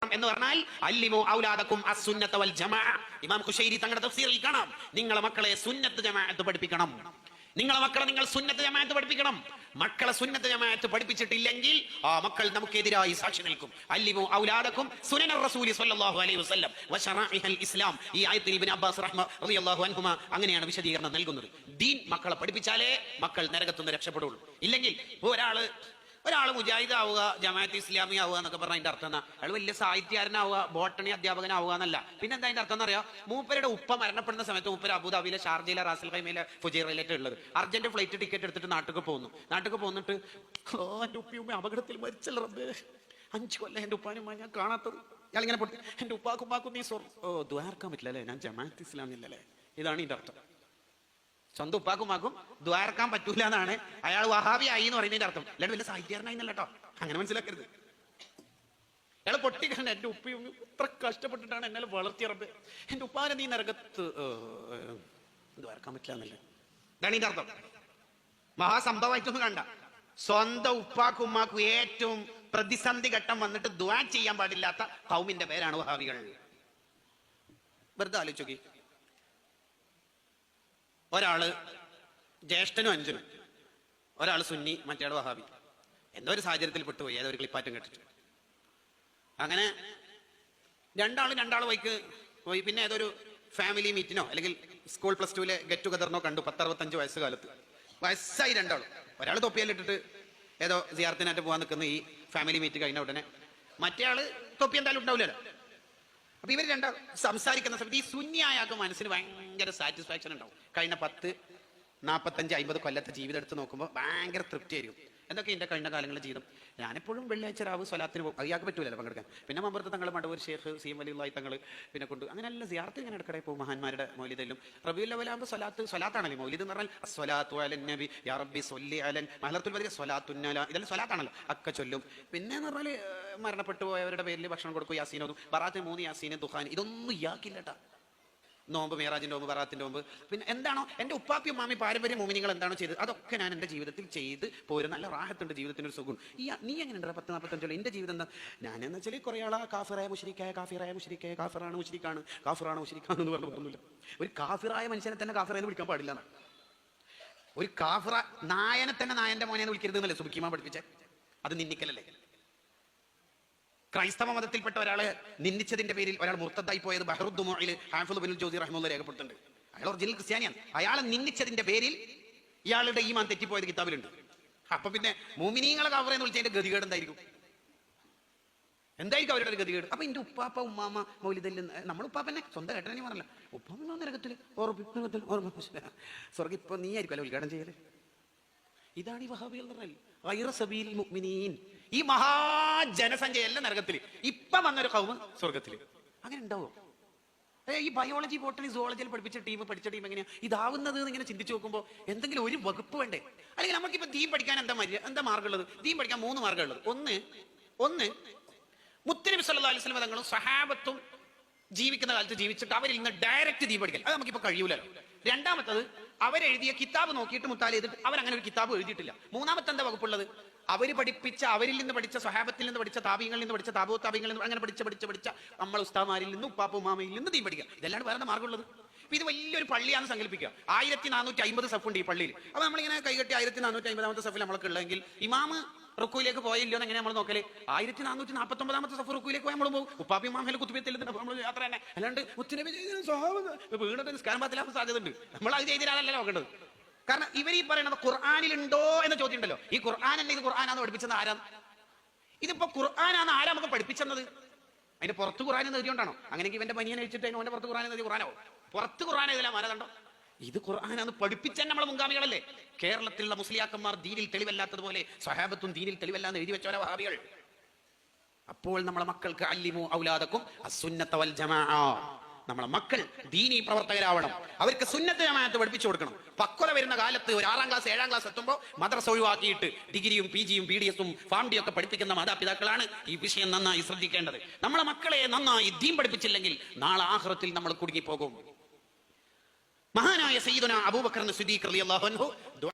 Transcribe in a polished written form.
എന്ന് പറഞ്ഞാൽ അല്ലിമു ഔലാദക്കും അസ്സുന്നത വൽ ജമാഅ. ഇമാം ഖുശൈരി തങ്ങളുടെ തഫ്സീറിൽ കാണാം, നിങ്ങളെ മക്കളെ സുന്നത്ത് ജമാഅത്ത് പഠിപ്പിക്കണം. നിങ്ങളെ മക്കളെ നിങ്ങൾ സുന്നത്ത് ജമാഅത്ത് പഠിപ്പിക്കണം. മക്കളെ സുന്നത്ത് ജമാഅത്ത് പഠിപ്പിച്ചിട്ടില്ലെങ്കിൽ ആ മക്കൾ നമുക്കെതിരായി സാക്ഷി നിൽക്കും. അല്ലിമു ഔലാദക്കും സുനന റസൂലി സ്വല്ലല്ലാഹു അലൈഹി വസല്ലം വശറാഇഹൽ ഇസ്ലാം. ഈ ആയത്തിൽ ഇബ്നു അബ്ബാസ് റളിയല്ലാഹു അൻഹുമാ അങ്ങനെയാണ് വിശദീകരണം നൽകുന്നത്. ദീൻ മക്കളെ പഠിപ്പിച്ചാലേ മക്കൾ നരകത്തിൽ നിന്ന് രക്ഷപ്പെടുള്ളൂ. ഇല്ലെങ്കിൽ ഒരാൾ മുജാഹിദ് ആവുക, ജമാഅത്ത് ഇസ്ലാമി ആവുക എന്നൊക്കെ പറഞ്ഞാൽ അതിന്റെ അർത്ഥം എന്നാ? അയാൾ വലിയ സാഹിത്യകാരനാവുക, ബോട്ടണി അധ്യാപകനാവുക എന്നല്ല. പിന്നെ എന്താ അതിന്റെ അർത്ഥം എന്നറിയാം? മൂപ്പരുടെ ഉപ്പ മരണപ്പെടുന്ന സമയത്ത് മൂപ്പര് അബുദാബിയിലെ ഷാർജയിലെ റാസൽ ഖൈമയിലെ ഫുജൈറയിലേക്ക് ഉള്ളത്. അർജന്റ് ഫ്ലൈറ്റ് ടിക്കറ്റ് എടുത്തിട്ട് നാട്ടിൽ പോന്നിട്ട് എന്റെ ഉപ്പയും അപകടത്തിൽ മരിച്ചല്ലോ റബ്ബേ, 5 കൊല്ലം എന്റെ ഉപ്പാനും ഞാൻ കാണാത്തത്. ഇയാൾ ഇങ്ങനെ പൊട്ടി എന്റെ ഉപ്പാക്കും നീ ദ്വാരക്കാൻ പറ്റില്ല അല്ലേ, ഞാൻ ജമാഅത്ത് ഇസ്ലാമില്ലല്ലേ. ഇതാണ് ഇതിന്റെ അർത്ഥം. സ്വന്തം ഉപ്പാക്കുമാക്കും ദ്വാരക്കാൻ പറ്റൂല എന്നാണ് അയാൾ വഹാബിയായി എന്ന് പറയുന്നതിന്റെ അർത്ഥം. അല്ലാണ്ട് വലിയ സാഹിത്യകാരനായി എന്നല്ല കേട്ടോ, അങ്ങനെ മനസ്സിലാക്കരുത്. അയാൾ പൊട്ടിക്കണ്ട എന്റെ ഉപ്പയും ഇത്ര കഷ്ടപ്പെട്ടിട്ടാണ് എന്നെ വളർത്തിയ റബ്ബേ, എന്റെ ഉപ്പാനെ നീ നരകത്ത് ദ്വാരക്കാൻ പറ്റില്ല എന്നല്ലേ. ഇതാണ് ഇതിന്റെ അർത്ഥം. മഹാസംഭവമായിട്ടൊന്നും കണ്ട. സ്വന്തം ഉപ്പാക്കും ഏറ്റവും പ്രതിസന്ധി ഘട്ടം വന്നിട്ട് ദ്വാ ചെയ്യാൻ പാടില്ലാത്ത ഖൗമിന്റെ പേരാണ് വഹാബികൾ. വെറുതെ ആലോചിച്ച് നോക്കി. ഒരാള് ജ്യേഷ്ഠനും അനുജനും, ഒരാൾ സുന്നി മറ്റേയാൾ വഹാബി. എന്തോ ഒരു സാഹചര്യത്തിൽ പെട്ടുപോയി, ഏതൊരു ക്ലിപ്പാറ്റം കേട്ടിട്ട്. അങ്ങനെ രണ്ടാൾ വൈക്ക് പോയി. പിന്നെ ഏതൊരു ഫാമിലി മീറ്റിനോ അല്ലെങ്കിൽ സ്കൂൾ +2 ഗെറ്റ് ടുഗദറിനോ കണ്ടു. 10-65 വയസ്സ് കാലത്ത് വയസ്സായി രണ്ടാളും. ഒരാൾ തൊപ്പിയിലിട്ടിട്ട് ഏതോ സിയാറത്തിനായിട്ട് പോകാൻ നിൽക്കുന്ന ഈ ഫാമിലി മീറ്റ് കഴിഞ്ഞ ഉടനെ മറ്റേ ആള് തൊപ്പി എന്തായാലും ഉണ്ടാവില്ലല്ലോ. അപ്പൊ ഇവർ രണ്ടാൾ സംസാരിക്കുന്ന സമയത്ത് ഈ സുന്നിയായാൾക്ക് മനസ്സിന് ഭയങ്കര സാറ്റിസ്ഫാക്ഷൻ ഉണ്ടാവും. കഴിഞ്ഞ 10, 45, 50 കൊല്ലത്തെ ജീവിതം എടുത്ത് നോക്കുമ്പോൾ ഭയങ്കര തൃപ്തി ആയിരിക്കും. എന്തൊക്കെ എൻ്റെ കഴിഞ്ഞ കാലങ്ങളിലെ ജീവിതം. ഞാനെപ്പോഴും വെള്ളിയാഴ്ച രാവ് സ്വലാത്തിന് പോകും. അയാൾക്ക് പറ്റൂലല്ലോ പങ്കെടുക്കാൻ. പിന്നെ മമ്പുറത്ത് തങ്ങൾ, മടവൂർ ഷേഖ് സി എം വലിയുള്ളായി തങ്ങൾ പിന്നെ കൊണ്ട് അങ്ങനെയല്ല സിയാറത്ത് ഇങ്ങനെ ഇടയ്ക്കിടെ പോകും. മഹാന്മാരുടെ മൗലിദിലും റബീഉൽ അവ്വലാകുമ്പോൾ സ്വലാത്താണല്ലോ. മൗലിദ് എന്ന് പറഞ്ഞാൽ സ്വലാത്തു അലൻ നബി യാ റബ്ബി സ്വല്ലി അലൻ മഹലത്തുൽ ബദരി സ്വലാത്തുന്നല, ഇതെല്ലാം സ്വലാത്താണല്ലോ, ഒക്കെ ചൊല്ലും. പിന്നെ എന്ന് പറഞ്ഞാൽ മരണപ്പെട്ടു പോയവരുടെ പേരിൽ ഭക്ഷണം കൊടുക്കും, യാസീനോതും. ബറാത്തിന് 3 യാസീന്, ദുഖാൻ, ഇതൊന്നും ഇയാക്കില്ലട്ടാ. നോമ്പ്, മേറാജിന്റെ നോമ്പ്, ബറാത്തിന്റെ നോമ്പ്. പിന്നെ എന്താണോ എൻ്റെ ഉപ്പാപ്പി ഉമ്മാമി പാരമ്പര്യ മോമിനികൾ എന്താണോ ചെയ്തത് അതൊക്കെ ഞാൻ എൻ്റെ ജീവിതത്തിൽ ചെയ്ത് പോരും. നല്ല റാഹത്തുണ്ട്, ജീവിതത്തിനൊരു സുഖം. നീ എങ്ങനെയുണ്ട് 10-45 എൻ്റെ ജീവിതം എന്താ? ഞാനെന്ന് വെച്ചാൽ കുറേ ആളാ കാഫിറായ മുശ്രിക്കായ കാഫിറാണ് മുശ്രിക്കാണെന്ന് പറഞ്ഞില്ല. ഒരു കാഫിറായ മനുഷ്യനെ തന്നെ കാഫിറായെന്ന് വിളിക്കാൻ പാടില്ല. ഒരു കാഫിറ നായനെ തന്നെ നായന്റെ മോനെന്ന് വിളിക്കരുത് എന്നല്ലേ സുബിക്കിമാൻ പഠിപ്പിച്ചേ? അത് നിന്ദിക്കലല്ലേ? ക്രൈസ്തവ മതത്തിൽപ്പെട്ട ഒരാളെ നിന്ദിച്ചതിന്റെ പേരിൽ ഒരാൾ മുർത്തദ്ദായി പോയത് ബഹറുദ്ദുമുഇൽ ഹാഫിള് ഇബ്നുൽ ജൗസി റഹിമഹുല്ലാഹ് രേഖപ്പെടുത്തുന്നുണ്ട്. അയാൾ ഒറിജിനൽ ക്രിസ്ത്യാനിയാണ്. അയാളെ നിന്ദിച്ചതിന്റെ പേരിൽ ഇയാളുടെ ഈമാൻ തെറ്റിപ്പോയത് കിതാബിലുണ്ട്. അപ്പൊ പിന്നെ മുഅ്മിനീങ്ങളെ കാഫിറെന്ന് വിളിച്ചതിന്റെ ഗതികേട് എന്തായിരിക്കും അവരുടെ ഒരു ഗതികേട്? അപ്പൊ എന്റെ ഉപ്പാപ്പ ഉമ്മാമ മൗലിദിൽ നമ്മൾ ഉപ്പാപ്പന്നെ സ്വന്തം ഏട്ടനെ പറഞ്ഞല്ല, ഉപ്പാപ്പ നരകത്തിൽ സ്വർഗ്ഗം ഇപ്പൊ നീ ആയിരിക്കുമല്ലോ ഉദ്ഘാടനം ചെയ്യല്. ഇതാണ് ഈ വഹാബികൾ എന്ന് പറഞ്ഞാൽ ഗൈറ സബീലിൽ മുഅ്മിനീൻ. ഈ മഹാജനസംഖ്യ എല്ലാം നരകത്തില്, ഇപ്പൊ വന്നൊരു ഖൗമ് സ്വർഗത്തില്. അങ്ങനെ ഉണ്ടാവോ? ഈ ബയോളജി, ബോട്ടണി, സുവോളജിയിൽ പഠിച്ച ടീം എങ്ങനെയാ ഇതാവുന്നത് എന്ന് ഇങ്ങനെ ചിന്തിച്ചു നോക്കുമ്പോൾ എന്തെങ്കിലും ഒരു വകുപ്പ് വേണ്ടേ? അല്ലെങ്കിൽ നമുക്കിപ്പോ ദീൻ പഠിക്കാൻ എന്താ മാർഗമുള്ളത്? ദീൻ പഠിക്കാൻ 3 മാർഗമുള്ളത്. ഒന്ന് മുത്തുനബി സല്ലല്ലാഹു അലൈഹി വസല്ലം തങ്ങളും സഹാബത്തും ജീവിക്കുന്ന കാലത്ത് ജീവിച്ചിട്ട് അവരിൽ നിന്ന് ഡയറക്റ്റ് ദീൻ പഠിക്കൽ. അത് നമുക്കിപ്പോ കഴിയൂലല്ലോ. രണ്ടാമത്തത് അവരെഴുതിയ കിതാബ് നോക്കിയിട്ട് മുത്താല ചെയ്തിട്ട് അവരങ്ങനെ ഒരു കിതാബ് എഴുതിയിട്ടില്ല. മൂന്നാമത്തെ എന്താ വകുപ്പുള്ളത്? അവര് പഠിപ്പിച്ച, അവരിൽ നിന്ന് പഠിച്ച, സഹാബത്തിൽ നിന്ന് പഠിച്ച, താബീങ്ങളിൽ നിന്ന് പഠിച്ച, താബീങ്ങളിൽ നിന്ന് അങ്ങനെ പഠിച്ച നമ്മൾ ഉസ്താമാരിൽ നിന്ന്, ഉപ്പാപ്പ ഉമ്മാമയിൽ നിന്ന് ദീൻ പഠിക്കുക. ഇതെല്ലാം വേറെ മാർഗമുള്ളത്. ഇത് വലിയൊരു പള്ളിയാണെന്ന് സങ്കല്പിക്കുക. 1450 സഫുണ്ട് ഈ പള്ളിയിൽ. അപ്പൊ നമ്മളിങ്ങനെ കൈകെട്ടി 1450 സഫിൽ നമ്മൾക്ക് ഉള്ളെങ്കിൽ ഇമാമ് റുക്കുയിലേക്ക് പോയില്ലോ എന്ന് എങ്ങനെ നമ്മൾ നോക്കല്? 1449 സഫ് റുക്കുയിലേക്ക് പോയി നമ്മൾ പോകും. ഉപ്പാപ്പി ഉമ്മാമയിൽ കുത്തുബത്തിൽ നമ്മൾ യാത്ര തന്നെ. അല്ലാണ്ട് വീണിട്ട് നിസ്കാരം പാത്തിലാവാൻ സാധ്യത ഉണ്ട്. നമ്മൾ അത് ചെയ്തിട്ടാണല്ലോ നോക്കേണ്ടത്. കാരണം ഇവർ ഈ പറയുന്നത് ഖുർആനിലുണ്ടോ എന്ന ചോദ്യം ഉണ്ടല്ലോ. ഈ ഖുർആനല്ല, ഇത് ഖുർആനാന്ന് പഠിപ്പിച്ചത് ആരാണ്? ഇതിപ്പോ ഖുർആനാണ് ആരാ നമുക്ക് പഠിപ്പിച്ചത്? അതിന്റെ പുറത്ത് ഖുർആൻ എന്ന് എഴുതിയോണ്ടാണോ? അങ്ങനെയെങ്കിൽ ഇവന്റെ പനിയനെ വെച്ചിട്ട് അവന്റെ പുറത്ത് ഖുർആൻ എഴുതി ഖുർആനാവും. പുറത്ത് ഖുർആൻ എഴുതില്ല മാനദണ്ഡം. ഇത് ഖുർആനാന്ന് പഠിപ്പിച്ച നമ്മളെ മുൻഗാമികളല്ലേ? കേരളത്തിലുള്ള മുസ്ലിയാക്കന്മാർ ദീനിൽ തെളിവല്ലാത്തതുപോലെ സ്വഹാബത്തും ദീനിൽ തെളിവല്ലാന്ന് എഴുതി വെച്ചവരെ വഹാബികൾ. അപ്പോൾ നമ്മളെ മക്കൾക്ക് അല്ലിമു ഔലാദക്കും അസ്സുന്നത വൽ ജമാഅ. നമ്മളെ മക്കൾ ദീനി പ്രവർത്തകരാവണം. അവർക്ക് സുന്നത്ത് ജമാഅത്ത് പഠിപ്പിച്ചു കൊടുക്കണം. പക്വത വരുന്ന കാലത്ത് ഒരു 6ാം ക്ലാസ് 7ാം ക്ലാസ് എത്തുമ്പോൾ മദ്രസ ഒഴിവാക്കിയിട്ട് ഡിഗ്രിയും PGയും BDSും ഫാംഡിയും ഒക്കെ പഠിപ്പിക്കുന്ന മാതാപിതാക്കളാണ് ഈ വിഷയം നന്നായി ശ്രദ്ധിക്കേണ്ടത്. നമ്മളെ മക്കളെ നന്നായി ദീൻ പഠിപ്പിച്ചില്ലെങ്കിൽ നാളെ ആഖിറത്തിൽ നമ്മൾ കുടുങ്ങിപ്പോകും. മഹാനായ സയ്യിദുനാ അബൂബക്കർ സിദ്ദീഖ് റളിയല്ലാഹു അൻഹു